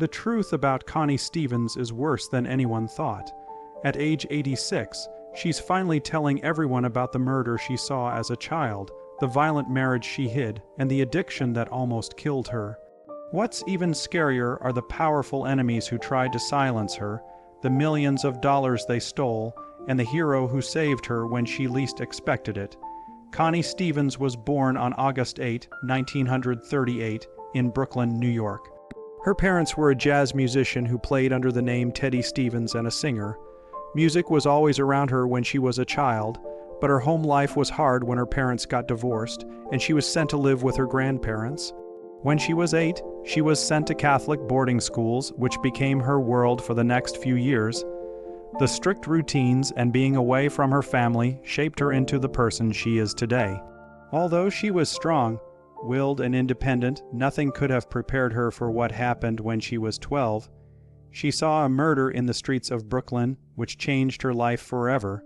The truth about Connie Stevens is worse than anyone thought. At age 86, she's finally telling everyone about the murder she saw as a child, the violent marriage she hid, and the addiction that almost killed her. What's even scarier are the powerful enemies who tried to silence her, the millions of dollars they stole, and the hero who saved her when she least expected it. Connie Stevens was born on August 8, 1938, in Brooklyn, New York. Her parents were a jazz musician who played under the name Teddy Stevens and a singer. Music was always around her when she was a child, but her home life was hard when her parents got divorced, and she was sent to live with her grandparents. When she was 8, she was sent to Catholic boarding schools, which became her world for the next few years. The strict routines and being away from her family shaped her into the person she is today. Although she was strong-willed and independent, nothing could have prepared her for what happened when she was 12. She saw a murder in the streets of Brooklyn, which changed her life forever.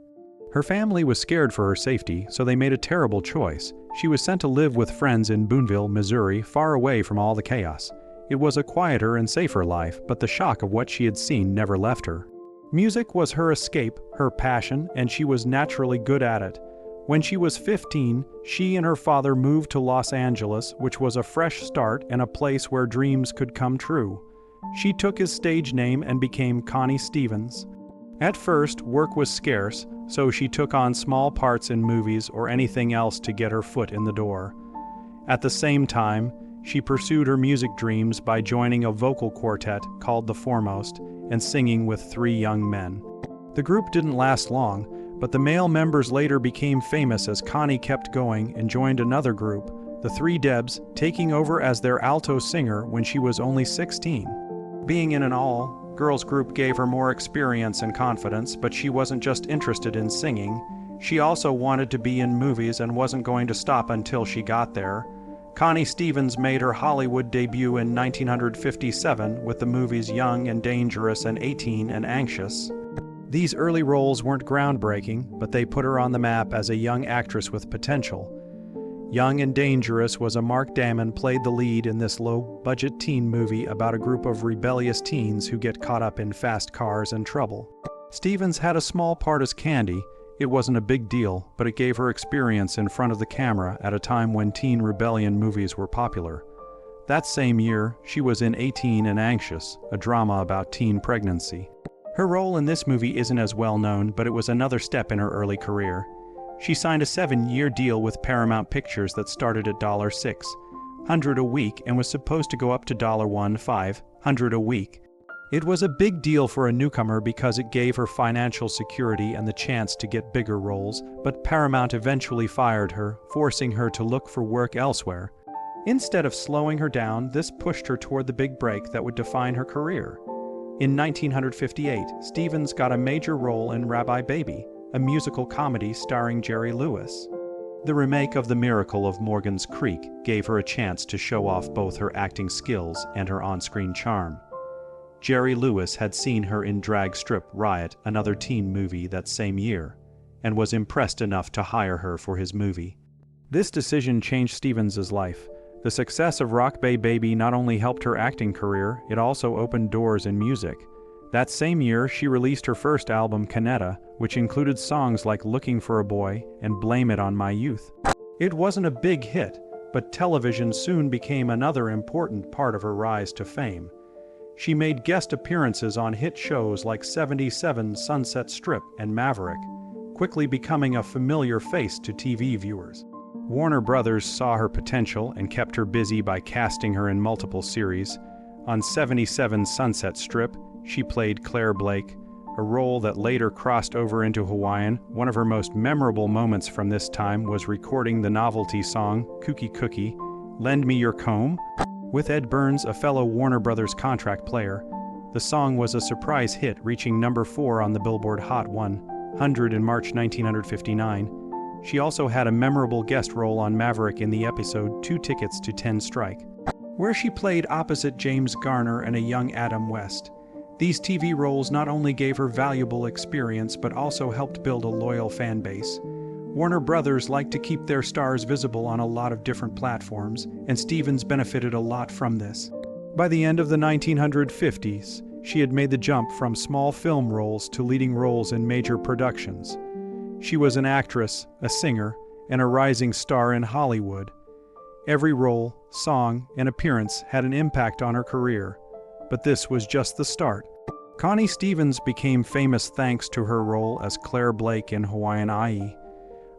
Her family was scared for her safety, so they made a terrible choice. She was sent to live with friends in Boonville, Missouri, far away from all the chaos. It was a quieter and safer life, but the shock of what she had seen never left her. Music was her escape, her passion, and she was naturally good at it. When she was 15, she and her father moved to Los Angeles, which was a fresh start and a place where dreams could come true. She took his stage name and became Connie Stevens. At first, work was scarce, so she took on small parts in movies or anything else to get her foot in the door. At the same time, she pursued her music dreams by joining a vocal quartet called The Foremost and singing with 3 young men. The group didn't last long, but the male members later became famous as Connie kept going and joined another group, the Three Debs, taking over as their alto singer when she was only 16. Being in an all-girls group gave her more experience and confidence, but she wasn't just interested in singing. She also wanted to be in movies and wasn't going to stop until she got there. Connie Stevens made her Hollywood debut in 1957 with the movies Young and Dangerous and 18 and Anxious. These early roles weren't groundbreaking, but they put her on the map as a young actress with potential. Young and Dangerous was a Mark Damon played the lead in this low-budget teen movie about a group of rebellious teens who get caught up in fast cars and trouble. Stevens had a small part as Candy. It wasn't a big deal, but it gave her experience in front of the camera at a time when teen rebellion movies were popular. That same year, she was in 18 and Anxious, a drama about teen pregnancy. Her role in this movie isn't as well known, but it was another step in her early career. She signed a 7-year deal with Paramount Pictures that started at $600 a week and was supposed to go up to $1,500 a week. It was a big deal for a newcomer because it gave her financial security and the chance to get bigger roles, but Paramount eventually fired her, forcing her to look for work elsewhere. Instead of slowing her down, this pushed her toward the big break that would define her career. In 1958, Stevens got a major role in Rabbi Baby, a musical comedy starring Jerry Lewis. The remake of The Miracle of Morgan's Creek gave her a chance to show off both her acting skills and her on-screen charm. Jerry Lewis had seen her in Drag Strip Riot, another teen movie that same year, and was impressed enough to hire her for his movie. This decision changed Stevens' life. The success of Rock Bay Baby not only helped her acting career, it also opened doors in music. That same year, she released her first album, Canetta, which included songs like Looking for a Boy and Blame It on My Youth. It wasn't a big hit, but television soon became another important part of her rise to fame. She made guest appearances on hit shows like 77 Sunset Strip and Maverick, quickly becoming a familiar face to TV viewers. Warner Brothers saw her potential and kept her busy by casting her in multiple series. On 77 Sunset Strip, she played Claire Blake, a role that later crossed over into Hawaiian. One of her most memorable moments from this time was recording the novelty song, Kooky Cookie, Lend Me Your Comb, with Ed Burns, a fellow Warner Brothers contract player. The song was a surprise hit, reaching number 4 on the Billboard Hot 100 in March 1959. She also had a memorable guest role on Maverick in the episode 2 Tickets to 10 Strike, where she played opposite James Garner and a young Adam West. These TV roles not only gave her valuable experience but also helped build a loyal fan base. Warner Brothers liked to keep their stars visible on a lot of different platforms, and Stevens benefited a lot from this. By the end of the 1950s, she had made the jump from small film roles to leading roles in major productions. She was an actress, a singer, and a rising star in Hollywood. Every role, song, and appearance had an impact on her career, but this was just the start. Connie Stevens became famous thanks to her role as Claire Blake in Hawaiian Ai.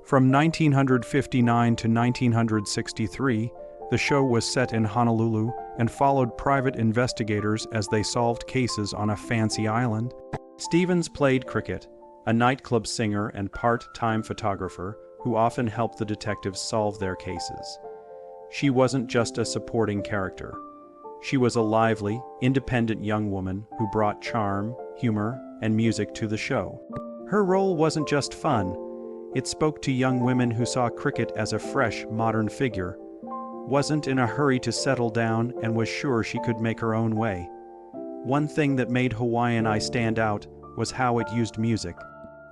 From 1959 to 1963, the show was set in Honolulu and followed private investigators as they solved cases on a fancy island. Stevens played Cricket, a nightclub singer and part-time photographer who often helped the detectives solve their cases. She wasn't just a supporting character. She was a lively, independent young woman who brought charm, humor, and music to the show. Her role wasn't just fun. It spoke to young women who saw Cricket as a fresh, modern figure, wasn't in a hurry to settle down, and was sure she could make her own way. One thing that made Hawaiian Ai stand out was how it used music.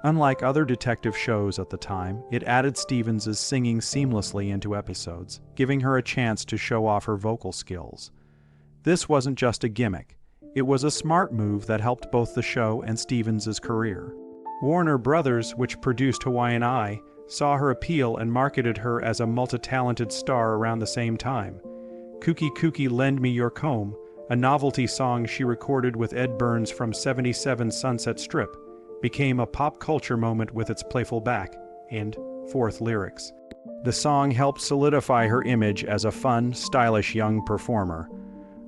Unlike other detective shows at the time, it added Stevens' singing seamlessly into episodes, giving her a chance to show off her vocal skills. This wasn't just a gimmick. It was a smart move that helped both the show and Stevens' career. Warner Brothers, which produced Hawaiian Ai, saw her appeal and marketed her as a multi-talented star around the same time. Kooky Kooky Lend Me Your Comb, a novelty song she recorded with Ed Burns from 77 Sunset Strip, became a pop culture moment with its playful back and forth lyrics. The song helped solidify her image as a fun, stylish young performer.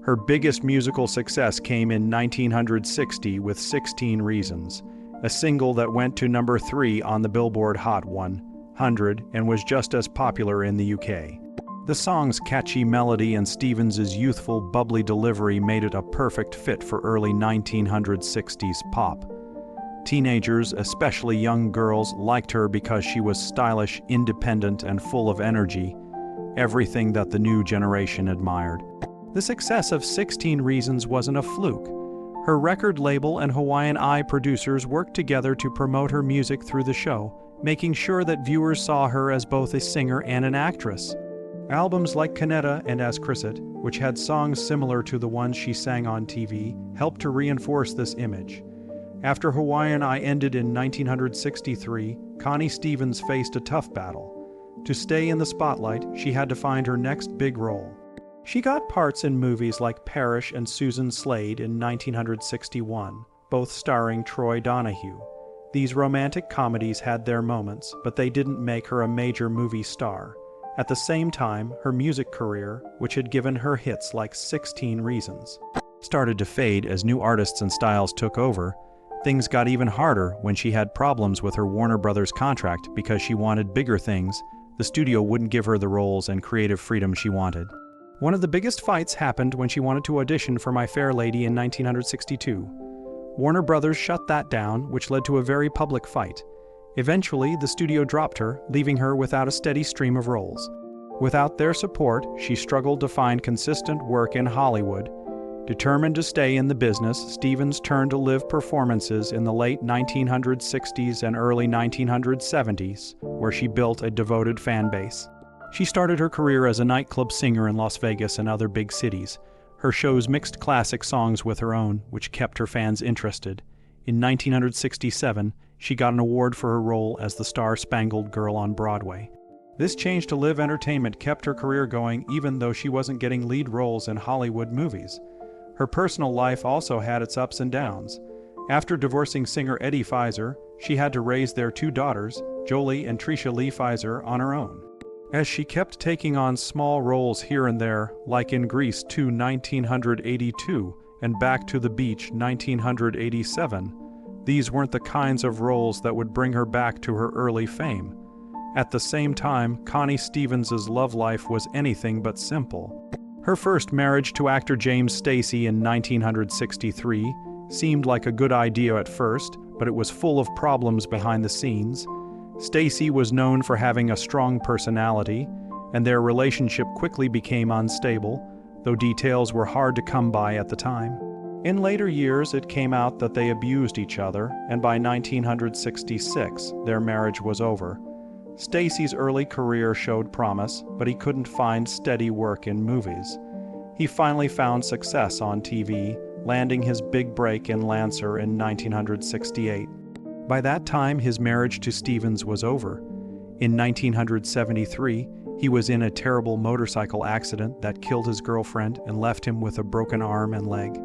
Her biggest musical success came in 1960 with 16 Reasons, a single that went to number 3 on the Billboard Hot 100 and was just as popular in the UK. The song's catchy melody and Stevens' youthful, bubbly delivery made it a perfect fit for early 1960s pop. Teenagers, especially young girls, liked her because she was stylish, independent, and full of energy, everything that the new generation admired. The success of 16 Reasons wasn't a fluke. Her record label and Hawaiian Ai producers worked together to promote her music through the show, making sure that viewers saw her as both a singer and an actress. Albums like Kaneta and As Chrisit, which had songs similar to the ones she sang on TV, helped to reinforce this image. After Hawaiian Ai ended in 1963, Connie Stevens faced a tough battle. To stay in the spotlight, she had to find her next big role. She got parts in movies like Parrish and Susan Slade in 1961, both starring Troy Donahue. These romantic comedies had their moments, but they didn't make her a major movie star. At the same time, her music career, which had given her hits like 16 Reasons, started to fade as new artists and styles took over. Things got even harder when she had problems with her Warner Brothers contract because she wanted bigger things. The studio wouldn't give her the roles and creative freedom she wanted. One of the biggest fights happened when she wanted to audition for My Fair Lady in 1962. Warner Brothers shut that down, which led to a very public fight. Eventually, the studio dropped her, leaving her without a steady stream of roles. Without their support, she struggled to find consistent work in Hollywood. Determined to stay in the business, Stevens turned to live performances in the late 1960s and early 1970s, where she built a devoted fan base. She started her career as a nightclub singer in Las Vegas and other big cities. Her shows mixed classic songs with her own, which kept her fans interested. In 1967, she got an award for her role as the Star-Spangled Girl on Broadway. This change to live entertainment kept her career going even though she wasn't getting lead roles in Hollywood movies. Her personal life also had its ups and downs. After divorcing singer Eddie Pfizer, she had to raise their 2 daughters, Jolie and Tricia Lee Pfizer, on her own. As she kept taking on small roles here and there, like in Grease 2 1982 and Back to the Beach 1987, these weren't the kinds of roles that would bring her back to her early fame. At the same time, Connie Stevens' love life was anything but simple. Her first marriage to actor James Stacey in 1963 seemed like a good idea at first, but it was full of problems behind the scenes. Stacey was known for having a strong personality, and their relationship quickly became unstable, though details were hard to come by at the time. In later years, it came out that they abused each other, and by 1966, their marriage was over. Stacey's early career showed promise, but he couldn't find steady work in movies. He finally found success on TV, landing his big break in Lancer in 1968. By that time, his marriage to Stevens was over. In 1973, he was in a terrible motorcycle accident that killed his girlfriend and left him with a broken arm and leg.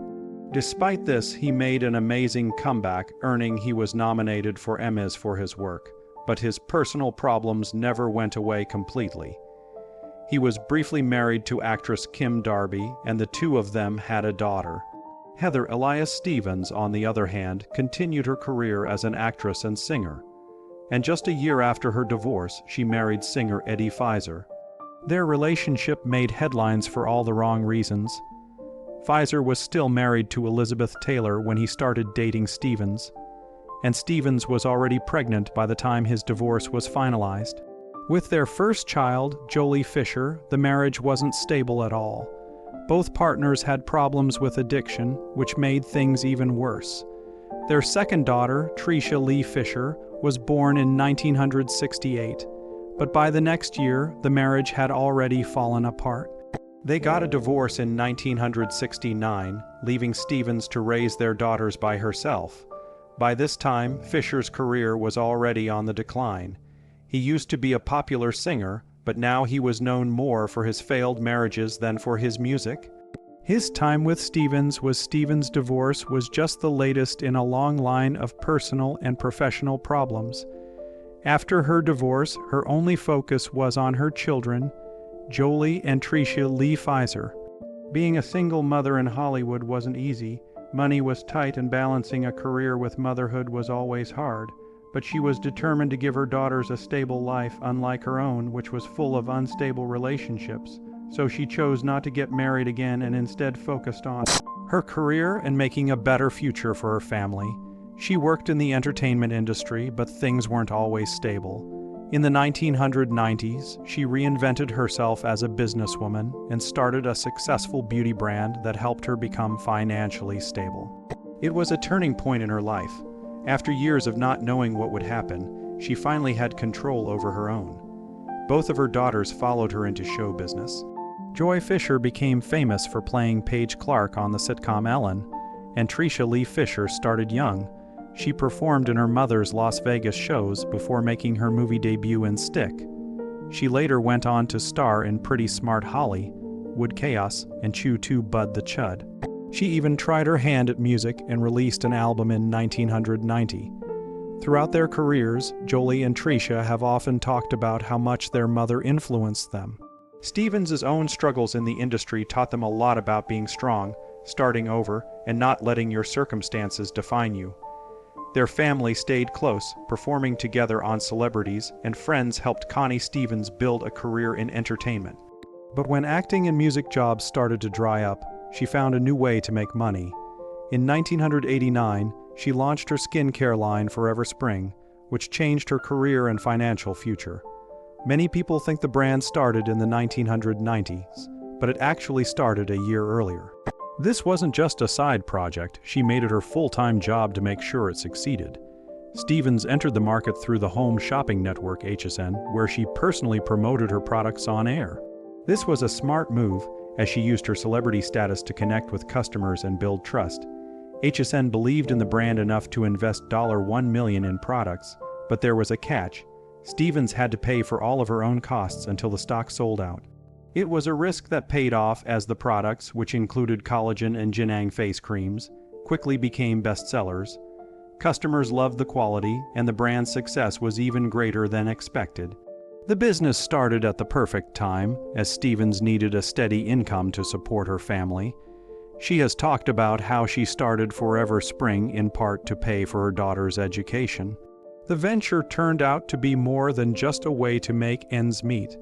Despite this, he made an amazing comeback, earning he was nominated for Emmys for his work. But his personal problems never went away completely. He was briefly married to actress Kim Darby, and the two of them had a daughter. Heather Elias Stevens, on the other hand, continued her career as an actress and singer. And just a year after her divorce, she married singer Eddie Pfizer. Their relationship made headlines for all the wrong reasons. Pfizer was still married to Elizabeth Taylor when he started dating Stevens, and Stevens was already pregnant by the time his divorce was finalized. With their first child, Jolie Fisher, the marriage wasn't stable at all. Both partners had problems with addiction, which made things even worse. Their second daughter, Tricia Lee Fisher, was born in 1968, but by the next year, the marriage had already fallen apart. They got a divorce in 1969, leaving Stevens to raise their daughters by herself. By this time, Fisher's career was already on the decline. He used to be a popular singer, but now he was known more for his failed marriages than for his music. His time with Stevens' divorce was just the latest in a long line of personal and professional problems. After her divorce, her only focus was on her children, Jolie and Tricia Lee Pfizer. Being a single mother in Hollywood wasn't easy. Money was tight and balancing a career with motherhood was always hard, but she was determined to give her daughters a stable life unlike her own, which was full of unstable relationships. So she chose not to get married again and instead focused on her career and making a better future for her family. She worked in the entertainment industry, but things weren't always stable. In the 1990s, she reinvented herself as a businesswoman and started a successful beauty brand that helped her become financially stable. It was a turning point in her life. After years of not knowing what would happen, she finally had control over her own. Both of her daughters followed her into show business. Joy Fisher became famous for playing Paige Clark on the sitcom Ellen, and Tricia Lee Fisher started young. She performed in her mother's Las Vegas shows before making her movie debut in Stick. She later went on to star in Pretty Smart Holly, Wood Chaos, and Chew 2 Bud the Chud. She even tried her hand at music and released an album in 1990. Throughout their careers, Jolie and Tricia have often talked about how much their mother influenced them. Stevens' own struggles in the industry taught them a lot about being strong, starting over, and not letting your circumstances define you. Their family stayed close, performing together on Celebrities, and friends helped Connie Stevens build a career in entertainment. But when acting and music jobs started to dry up, she found a new way to make money. In 1989, she launched her skincare line Forever Spring, which changed her career and financial future. Many people think the brand started in the 1990s, but it actually started a year earlier. This wasn't just a side project, she made it her full-time job to make sure it succeeded. Stevens entered the market through the home shopping network HSN, where she personally promoted her products on air. This was a smart move, as she used her celebrity status to connect with customers and build trust. HSN believed in the brand enough to invest $1 million in products, but there was a catch. Stevens had to pay for all of her own costs until the stock sold out. It was a risk that paid off as the products, which included collagen and Jinang face creams, quickly became bestsellers. Customers loved the quality, and the brand's success was even greater than expected. The business started at the perfect time, as Stevens needed a steady income to support her family. She has talked about how she started Forever Spring in part to pay for her daughter's education. The venture turned out to be more than just a way to make ends meet.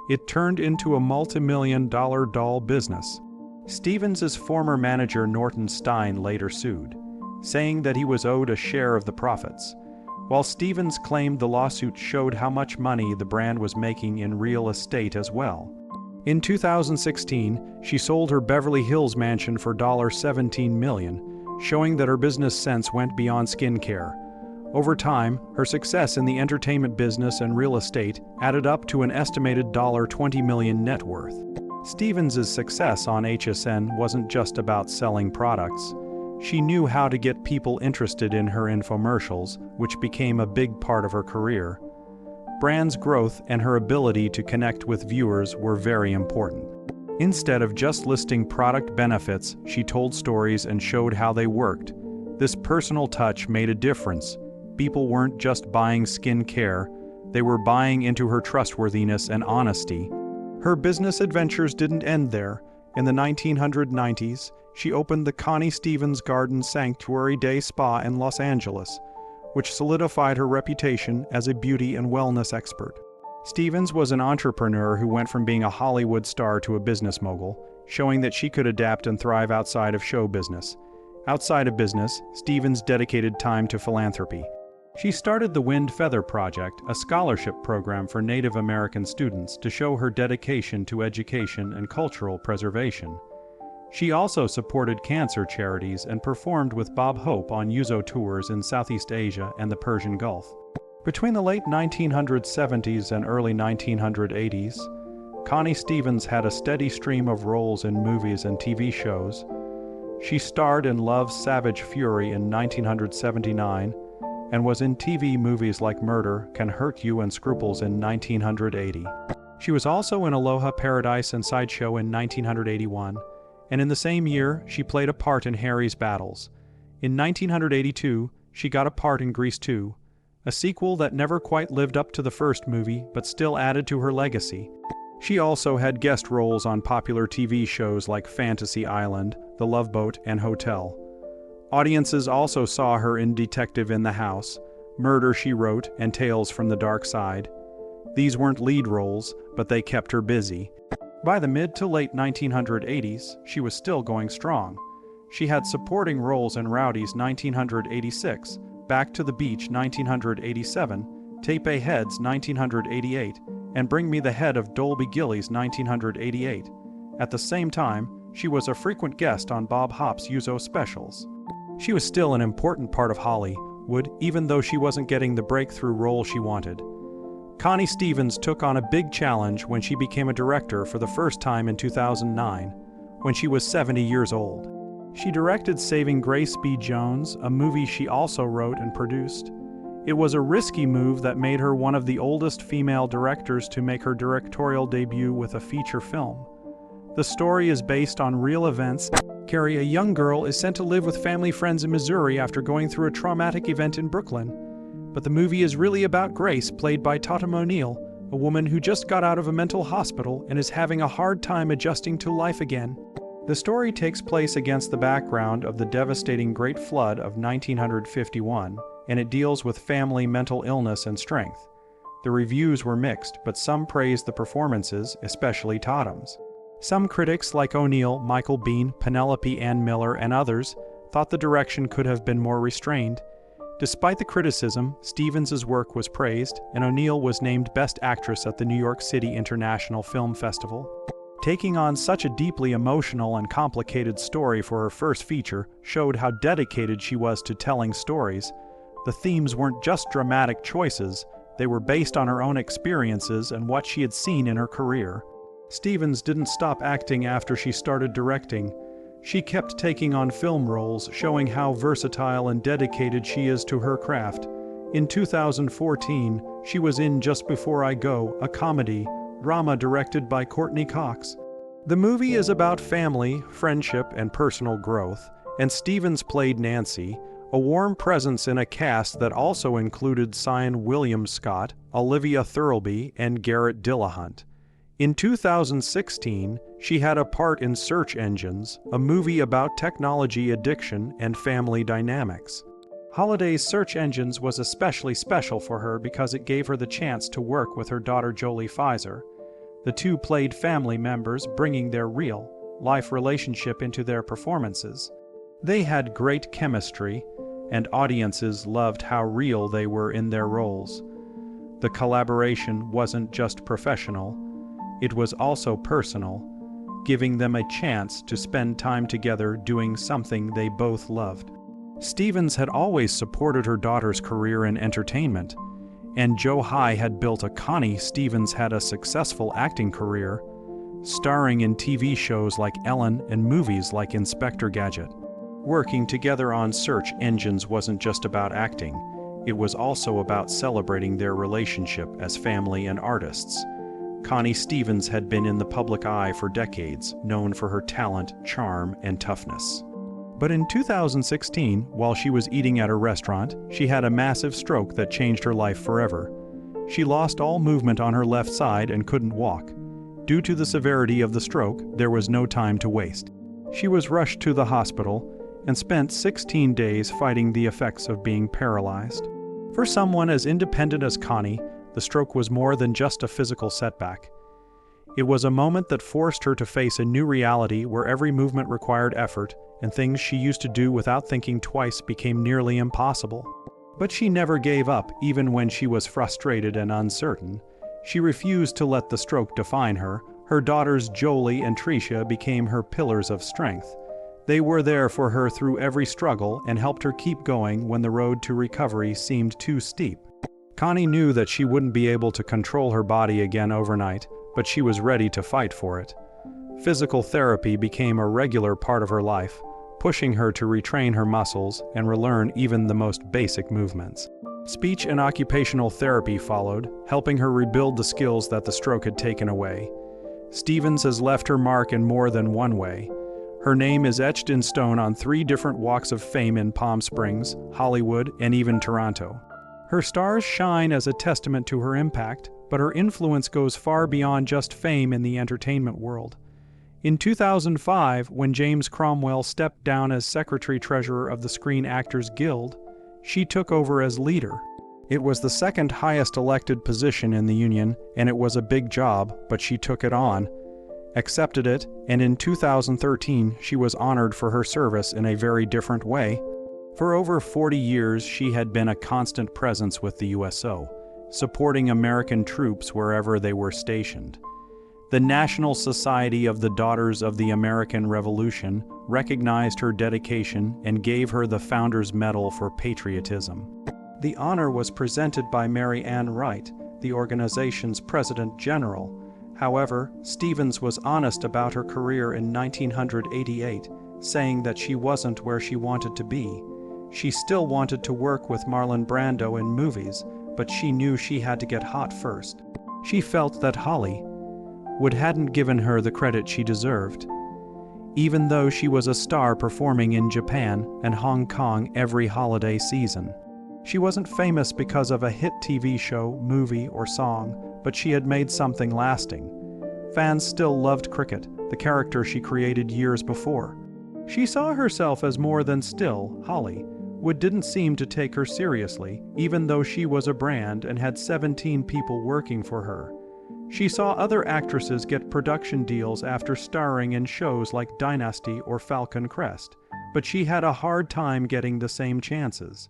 It turned into a multi-million-dollar doll business. Stevens' former manager Norton Stein later sued, saying that he was owed a share of the profits, while Stevens claimed the lawsuit showed how much money the brand was making in real estate as well. In 2016, she sold her Beverly Hills mansion for $17 million, showing that her business sense went beyond skincare. Over time, her success in the entertainment business and real estate added up to an estimated $20 million net worth. Stevens' success on HSN wasn't just about selling products. She knew how to get people interested in her infomercials, which became a big part of her career. Brand's growth and her ability to connect with viewers were very important. Instead of just listing product benefits, she told stories and showed how they worked. This personal touch made a difference. People weren't just buying skin care, they were buying into her trustworthiness and honesty. Her business adventures didn't end there. In the 1990s, she opened the Connie Stevens Garden Sanctuary Day Spa in Los Angeles, which solidified her reputation as a beauty and wellness expert. Stevens was an entrepreneur who went from being a Hollywood star to a business mogul, showing that she could adapt and thrive outside of show business. Outside of business, Stevens dedicated time to philanthropy. She started the Wind Feather Project, a scholarship program for Native American students, to show her dedication to education and cultural preservation. She also supported cancer charities and performed with Bob Hope on Yuzo tours in Southeast Asia and the Persian Gulf. Between the late 1970s and early 1980s, Connie Stevens had a steady stream of roles in movies and TV shows. She starred in Love's Savage Fury in 1979 and was in TV movies like Murder, Can Hurt You and Scruples in 1980. She was also in Aloha Paradise and Sideshow in 1981, and in the same year she played a part in Harry's Battles. In 1982, she got a part in Grease 2, a sequel that never quite lived up to the first movie but still added to her legacy. She also had guest roles on popular TV shows like Fantasy Island, The Love Boat, and Hotel. Audiences also saw her in Detective in the House, Murder, She Wrote, and Tales from the Dark Side. These weren't lead roles, but they kept her busy. By the mid to late 1980s, she was still going strong. She had supporting roles in Rowdy's 1986, Back to the Beach 1987, Tape A Heads 1988, and Bring Me the Head of Dolby Gillies 1988. At the same time, she was a frequent guest on Bob Hope's Yuzo specials. She was still an important part of Hollywood, even though she wasn't getting the breakthrough role she wanted. Connie Stevens took on a big challenge when she became a director for the first time in 2009, when she was 70 years old. She directed Saving Grace B. Jones, a movie she also wrote and produced. It was a risky move that made her one of the oldest female directors to make her directorial debut with a feature film. The story is based on real events. Carrie, a young girl, is sent to live with family friends in Missouri after going through a traumatic event in Brooklyn. But the movie is really about Grace, played by Tatum O'Neal, a woman who just got out of a mental hospital and is having a hard time adjusting to life again. The story takes place against the background of the devastating Great Flood of 1951, and it deals with family mental illness and strength. The reviews were mixed, but some praised the performances, especially Tatum's. Some critics like O'Neal, Michael Biehn, Penelope Ann Miller, and others thought the direction could have been more restrained. Despite the criticism, Stevens' work was praised, and O'Neal was named Best Actress at the New York City International Film Festival. Taking on such a deeply emotional and complicated story for her first feature showed how dedicated she was to telling stories. The themes weren't just dramatic choices, they were based on her own experiences and what she had seen in her career. Stevens didn't stop acting after she started directing. She kept taking on film roles, showing how versatile and dedicated she is to her craft. In 2014, she was in Just Before I Go, a comedy drama directed by Courtney Cox. The movie is about family, friendship, and personal growth, and Stevens played Nancy, a warm presence in a cast that also included Sian William Scott, Olivia Thirlby, and Garrett Dillahunt. In 2016, she had a part in Search Engines, a movie about technology addiction and family dynamics. Holiday's Search Engines was especially special for her because it gave her the chance to work with her daughter Jolie Pfizer. The two played family members, bringing their real-life relationship into their performances. They had great chemistry, and audiences loved how real they were in their roles. The collaboration wasn't just professional, it was also personal, giving them a chance to spend time together doing something they both loved. Stevens had always supported her daughter's career in entertainment, and Joe High had built a Connie Stevens had a successful acting career. starring in TV shows like Ellen and movies like Inspector Gadget. Working together on search engines wasn't just about acting, it was also about celebrating their relationship as family and artists. Connie Stevens had been in the public eye for decades, known for her talent, charm, and toughness. But in 2016, while she was eating at a restaurant, she had a massive stroke that changed her life forever. She lost all movement on her left side and couldn't walk. Due to the severity of the stroke, there was no time to waste. She was rushed to the hospital and spent 16 days fighting the effects of being paralyzed. For someone as independent as Connie, the stroke was more than just a physical setback. It was a moment that forced her to face a new reality where every movement required effort, and things she used to do without thinking twice became nearly impossible. But she never gave up, even when she was frustrated and uncertain. She refused to let the stroke define her. Her daughters Jolie and Tricia became her pillars of strength. They were there for her through every struggle and helped her keep going when the road to recovery seemed too steep. Connie knew that she wouldn't be able to control her body again overnight, but she was ready to fight for it. Physical therapy became a regular part of her life, pushing her to retrain her muscles and relearn even the most basic movements. Speech and occupational therapy followed, helping her rebuild the skills that the stroke had taken away. Stevens has left her mark in more than one way. Her name is etched in stone on 3 different walks of fame in Palm Springs, Hollywood, and even Toronto. Her stars shine as a testament to her impact, but her influence goes far beyond just fame in the entertainment world. In 2005, when James Cromwell stepped down as secretary-treasurer of the Screen Actors Guild, she took over as leader. It was the second highest elected position in the union, and it was a big job, but she took it on, accepted it, and in 2013 she was honored for her service in a very different way. For over 40 years she had been a constant presence with the USO, supporting American troops wherever they were stationed. The National Society of the Daughters of the American Revolution recognized her dedication and gave her the Founders Medal for Patriotism. The honor was presented by Mary Ann Wright, the organization's President General. However, Stevens was honest about her career in 1988, saying that she wasn't where she wanted to be. She still wanted to work with Marlon Brando in movies, but she knew she had to get hot first. She felt that Hollywood hadn't given her the credit she deserved. Even though she was a star performing in Japan and Hong Kong every holiday season. She wasn't famous because of a hit TV show, movie, or song, but she had made something lasting. Fans still loved Cricket, the character she created years before. She saw herself as more than still Hollywood didn't seem to take her seriously, even though she was a brand and had 17 people working for her. She saw other actresses get production deals after starring in shows like Dynasty or Falcon Crest, but she had a hard time getting the same chances.